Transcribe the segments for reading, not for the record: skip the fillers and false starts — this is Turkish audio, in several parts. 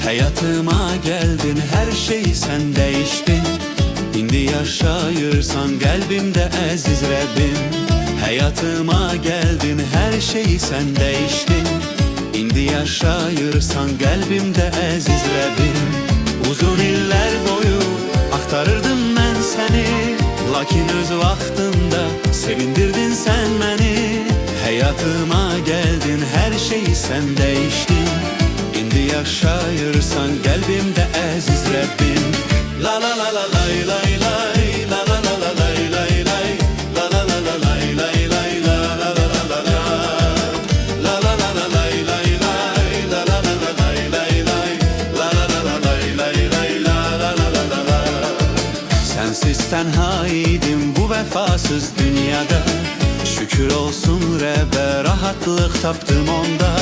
Hayatıma geldin, her şeyi sen değiştin. İndi yaşayırsan kalbimde aziz Rabbim. Hayatıma geldin, her şeyi sen değiştin. İndi yaşayırsan kalbimde aziz Rabbim. Uzun iller boyu aktarırdım ben seni, lakin öz vaxtında sevindirdin sen beni. Hayatıma geldin, her şeyi sen değiştin. İndi yaşayırsan kalbimde aziz Rabbim. La la la la lay lay lay, la la la la lay lay lay, la la la la lay lay lay, la la la la la la, la la la la lay lay lay, la la la la lay lay lay, la la la la lay lay lay, la la la la la la. Sensiz tenhaydım bu vefasız dünyada. Şükür olsun Rabbe, rahatlık taptım onda.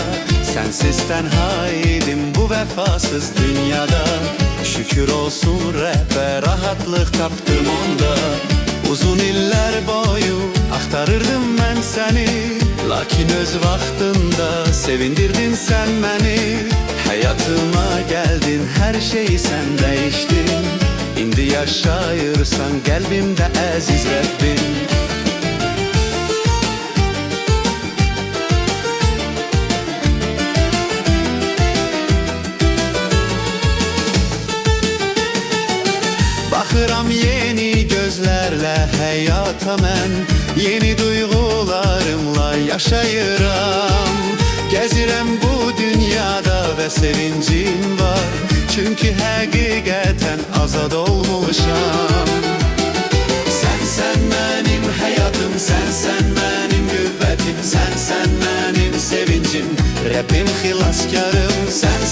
Sensiz tenhaydım bu vefasız dünyada. Şükür olsun Rabbe, rahatlık taptım onda. Uzun iller boyu aktarırdım ben seni, lakin öz vaxtında sevindirdin sen beni. Hayatıma geldin, her şeyi sen değiştin. İndi yaşayırsan kalbimde aziz Rabbim. Bakıram yeni gözlerle hayata mən, yeni duygularımla yaşayıram. Gezirəm bu dünyada ve sevincim var, çünkü həqiqətən azad olmuşam. Sen benim hayatım, sen benim qüvvətim, sen benim sevincim, Rabbim xilaskarım.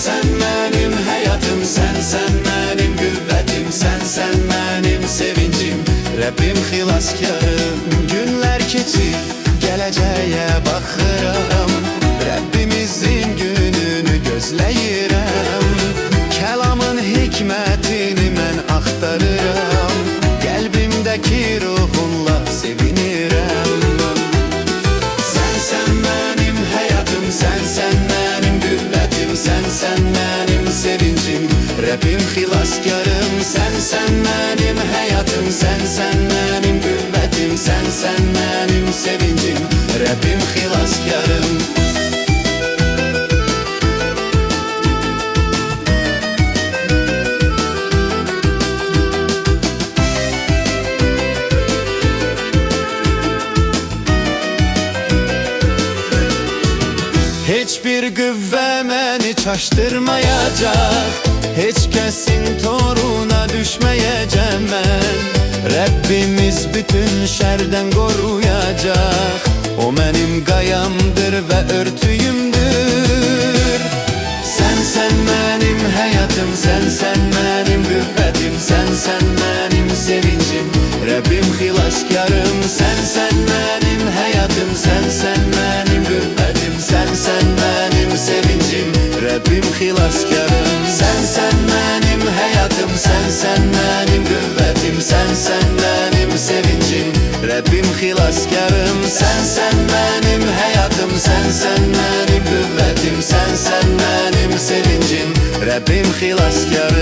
Sen benim hayatım, sen benim qüvvətim, sen benim sevincim, Rabbim xilaskarım. Günler keçir, gələcəyə baxıram, Rabbimizin gününü gözləyirəm. Kəlamın hikmətini mən axtarıram, qəlbimdəki ruhunla sevinirəm. Sen benim hayatım, sen benim qüvvətim, sen benim sevincim, Rabbim xilaskarım. Sen benim hayatım, sen benim qüvvətim, sen benim sevincim, Rabbim xilaskarım. Hiçbir qüvvə məni çaşdırmayacaq, heç kəsin toruna düşməyəcəm mən. Rəbbimiz bütün şərdən qoruyacaq, o mənim qayamdır və örtüyümdür. Sen benim hayatım, sen benim qüvvətim, sen benim sevincim, Rabbim xilaskarım. Sen benim hayatım, sen benim qüvvətim, sen benim sevincim, Rabbim xilaskarım. Sen benim hayatım, sen benim qüvvətim, sen benim sevincim, Rabbim xilaskarım. Sen benim hayatım, sen benim qüvvətim, sen benim sevincim, Rabbim xilaskarım.